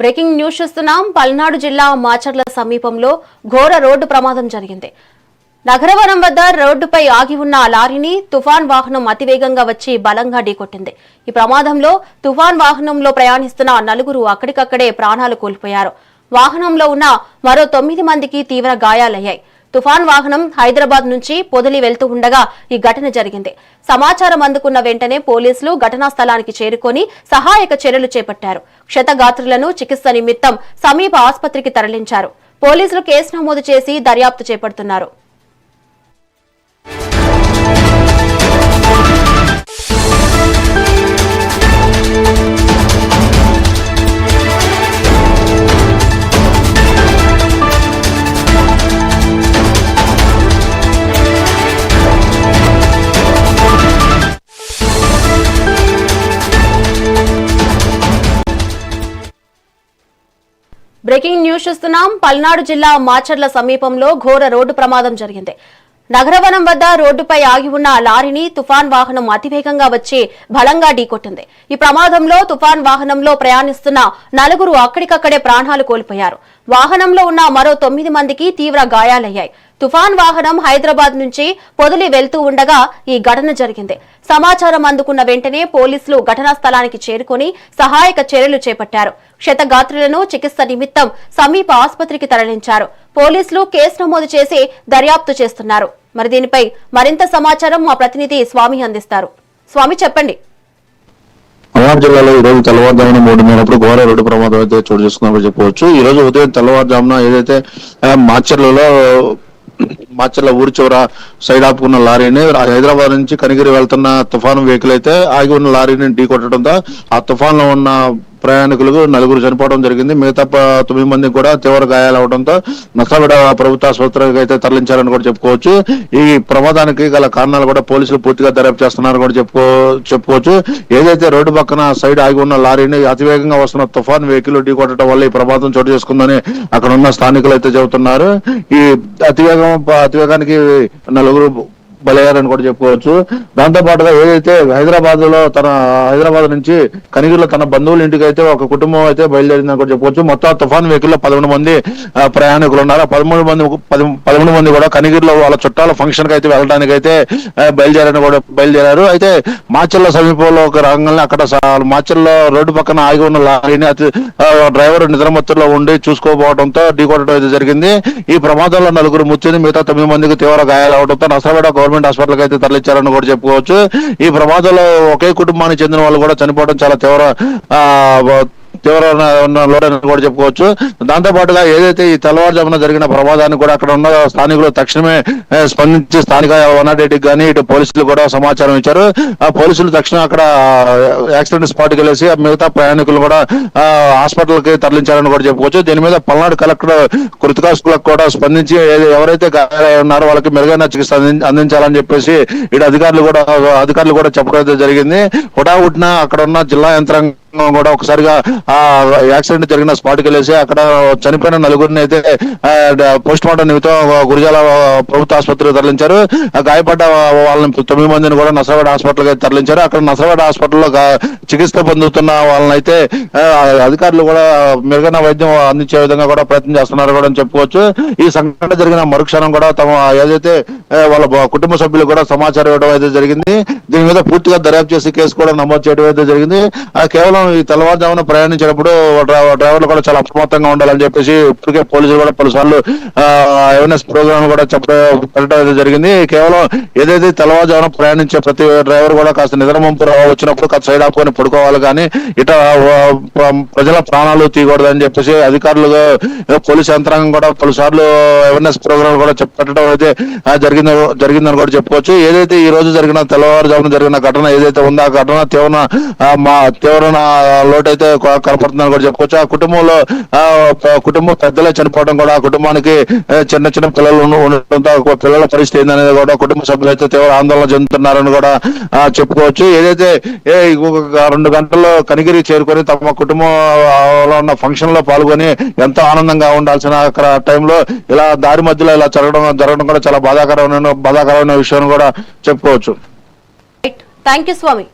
Breaking news చూస్తున్నాం. పల్నాడు జిల్లా మాచర్ల సమీపంలో ఘోర రోడ్డు ప్రమాదం జరిగింది. నగరవనం వద్ద రోడ్డుపై ఆగి ఉన్న లారీని తుఫాన్ వాహనం అతివేగంగా వచ్చి బలంగా ఢీకొట్టింది. ఈ ప్రమాదంలో తుఫాన్ వాహనంలో ప్రయాణిస్తున్న నలుగురు అక్కడికక్కడే ప్రాణాలు కోల్పోయారు. వాహనంలో ఉన్న మరో 9 మందికి తీవ్ర గాయాలయ్యాయి. తుఫాన్ వాహనం హైదరాబాద్ నుంచి పొదిలి వెళ్తూ ఉండగా ఈ ఘటన జరిగింది. సమాచారం అందుకున్న వెంటనే పోలీసులు ఘటనా స్థలానికి చేరుకొని సహాయక చర్యలు చేపట్టారు. క్షతగాత్రులను చికిత్స నిమిత్తం సమీప ఆసుపత్రికి తరలించారు. పోలీసులు కేసు నమోదు చేసి దర్యాప్తు చేపడుతున్నారు. బ్రేకింగ్ న్యూస్ చూస్తున్నాం. పల్నాడు జిల్లా మాచర్ల సమీపంలో ఘోర రోడ్డు ప్రమాదం జరిగింది. నగరవనం వద్ద రోడ్డుపై ఆగి ఉన్న లారీని తుఫాన్ వాహనం అతివేగంగా వచ్చి బలంగా ఢీకొట్టింది. ఈ ప్రమాదంలో తుఫాన్ వాహనంలో ప్రయాణిస్తున్న నలుగురు అక్కడికక్కడే ప్రాణాలు కోల్పోయారు. వాహనంలో ఉన్న మరో 9 మందికి తీవ్ర గాయాలయ్యాయి. తుఫాన్ వాహనం హైదరాబాద్ నుంచి పొదిలి వెళ్తూ ఉండగా ఈ ఘటన జరిగింది. సమాచారం అందుకున్న వెంటనే పోలీసులు ఘటనా స్థలానికి చేరుకొని సహాయక చర్యలు చేపట్టారు. క్షతగాత్రులను చికిత్స నిమిత్తం సమీప ఆసుపత్రికి తరలించారు. పోలీసులు కేసు నమోదు చేసి దర్యాప్తు చేస్తున్నారు. మరి దీనిపై మరింత సమాచారం మా ప్రతినిధి స్వామి అందిస్తారు. స్వామి, చెప్పండి. పల్నాడు జిల్లాలో ఈ రోజు తెల్లవారుజామున 3:30 ఘోర రోడ్డు ప్రమాదం అయితే చోటు చేసుకున్నామని చెప్పవచ్చు. ఈ రోజు ఉదయం తెల్లవారుజామున ఏదైతే మాచర్ల ఊరి చివర సైడ్ ఆపుకున్న లారీని హైదరాబాద్ నుంచి కనిగిరి వెళ్తున్న తుఫాను వెహికల్ అయితే ఆగి ఉన్న లారీని ఢీకొట్టడంతో ఆ తుఫాన్ లో ఉన్న ప్రయాణికులకు 4 చనిపోవడం జరిగింది. మిగతా 9 మందికి కూడా తీవ్ర గాయాలు అవడంతో నర్సాపేట ప్రభుత్వ ఆసుపత్రికి అయితే తరలించారని కూడా చెప్పుకోవచ్చు. ఈ ప్రమాదానికి గల కారణాలు కూడా పోలీసులు పూర్తిగా దర్యాప్తు చేస్తున్నారని కూడా చెప్పుకోవచ్చు. ఏదైతే రోడ్డు పక్కన సైడ్ ఆగి ఉన్న లారీని అతివేగంగా వస్తున్న తుఫాన్ వెహికల్ ఢీకొట్టడం వల్ల ఈ ప్రమాదం చోటు చేసుకుందని అక్కడ ఉన్న స్థానికులు అయితే చెబుతున్నారు. ఈ అతివేగానికి 4 బలయ్యారని కూడా చెప్పుకోవచ్చు. దాంతో పాటుగా ఏదైతే హైదరాబాద్ నుంచి కనిగిరిలో తన బంధువుల ఇంటికి అయితే ఒక కుటుంబం అయితే బయలుదేరిందని కూడా చెప్పుకోవచ్చు. మొత్తం తుఫాన్ వెహికల్ లో 11 మంది ప్రయాణికులు ఉన్నారు. 13 మంది కూడా కనిగిరిలో వాళ్ళ చుట్టాల ఫంక్షన్ కి అయితే వెళ్ళడానికి అయితే బయలుదేరారు. అయితే మాచర్ల సమీపంలో ఒక రంగంలో అక్కడ మాచర్లో రోడ్డు పక్కన ఆగి ఉన్న లారీని డ్రైవర్ నిద్రమత్తులో ఉండి చూసుకోకపోవడంతో ఢీకొట్టడం అయితే జరిగింది. ఈ ప్రమాదంలో 4 మృతి, మిగతా 9 మందికి తీవ్ర గాయాలు అవడంతో నర్సాపేట గవర్నమెంట్ హాస్పిటల్ అయితే తరలించారని కూడా చెప్పుకోవచ్చు. ఈ ప్రమాదంలో ఒకే కుటుంబానికి చెందిన వాళ్ళు కూడా చనిపోవడం చాలా తీవ్రని కూడా చెప్పుకోవచ్చు. దాంతో పాటుగా ఏదైతే ఈ తెల్లవారుజామున జరిగిన ప్రమాదాన్ని కూడా అక్కడ ఉన్న స్థానికులు తక్షణమే స్పందించి స్థానిక 108కి కానీ ఇటు పోలీసులు కూడా సమాచారం ఇచ్చారు. ఆ పోలీసులు తక్షణం అక్కడ యాక్సిడెంట్ స్పాట్కి వెళ్ళేసి మిగతా ప్రయాణికులు కూడా హాస్పిటల్ కి తరలించారని కూడా చెప్పుకోవచ్చు. దీని మీద పల్నాడు కలెక్టర్ కృతికాసులకు కూడా స్పందించి ఎవరైతే గాయాలై ఉన్నారో వాళ్ళకి మెరుగైన చికిత్స అందించాలని చెప్పేసి ఇటు అధికారులు కూడా చెప్పడం జరిగింది. హుటాహుటిన అక్కడ ఉన్న జిల్లా యంత్రాంగం కూడా ఒకసారిగా ఆ యాక్సిడెంట్ జరిగిన స్పాట్కి వెళ్ళేసి అక్కడ చనిపోయిన 4 అయితే పోస్ట్ మార్టం నిమిత్తం గురిజాల ప్రభుత్వ ఆసుపత్రికి తరలించారు. గాయపడ్డ వాళ్ళని 9 మందిని కూడా నర్సాపేట హాస్పిటల్ కి తరలించారు. అక్కడ నర్సాపేట హాస్పిటల్లో చికిత్స పొందుతున్న వాళ్ళని అయితే అధికారులు కూడా మెరుగైన వైద్యం అందించే విధంగా కూడా ప్రయత్నం చేస్తున్నారు కూడా అని చెప్పుకోవచ్చు. ఈ సంఘటన జరిగిన మరుక్షణం కూడా ఏదైతే వాళ్ళ కుటుంబ సభ్యులు కూడా సమాచారం ఇవ్వడం అయితే జరిగింది. దీని మీద పూర్తిగా దర్యాప్తు చేసి కేసు కూడా నమోదు చేయడం అయితే జరిగింది. కేవలం ఈ తెల్లవారుజామున ప్రయాణించేటప్పుడు డ్రైవర్లు కూడా చాలా అప్రమత్తంగా ఉండాలని చెప్పేసి ఇప్పటికే పోలీసులు కూడా పలుసార్లు అవేర్నెస్ ప్రోగ్రామ్ కూడా పెట్టడం జరిగింది. కేవలం ఏదైతే తెల్లవారుజామున ప్రయాణించే ప్రతి డ్రైవర్ కూడా కాస్త నిద్రమంపు వచ్చినప్పుడు కాస్త సైడ్ ఆపుకొని పడుకోవాలి, కానీ ప్రజల ప్రాణాలు తీయకూడదని చెప్పేసి అధికారులు పోలీసు యంత్రాంగం కూడా పలుసార్లు అవేర్నెస్ ప్రోగ్రామ్ కూడా పెట్టడం అయితే జరిగిందని కూడా చెప్పుకోవచ్చు. ఏదైతే ఈ రోజు తెల్లవారుజామున జరిగిన ఘటన ఏదైతే ఉందో ఆ ఘటన తీవ్ర లోటు అయితే కనపడుతుందని కూడా చెప్పుకోవచ్చు. ఆ కుటుంబం పెద్దలే చనిపోవడం కూడా ఆ కుటుంబానికి చిన్న పిల్లలు ఉండటంతో పిల్లల పరిస్థితి ఏందనేది కూడా కుటుంబ సభ్యులు అయితే తీవ్ర ఆందోళన చెందుతున్నారని కూడా చెప్పుకోవచ్చు. ఏదైతే 2 గంటల్లో కనిగిరి చేరుకొని తమ కుటుంబంలో ఉన్న ఫంక్షన్ లో పాల్గొని ఎంతో ఆనందంగా ఉండాల్సిన అక్కడ టైంలో ఇలా దారి మధ్యలో ఇలా జరగడం కూడా చాలా బాధాకరమైన విషయం కూడా చెప్పుకోవచ్చు. Thank you Swamy.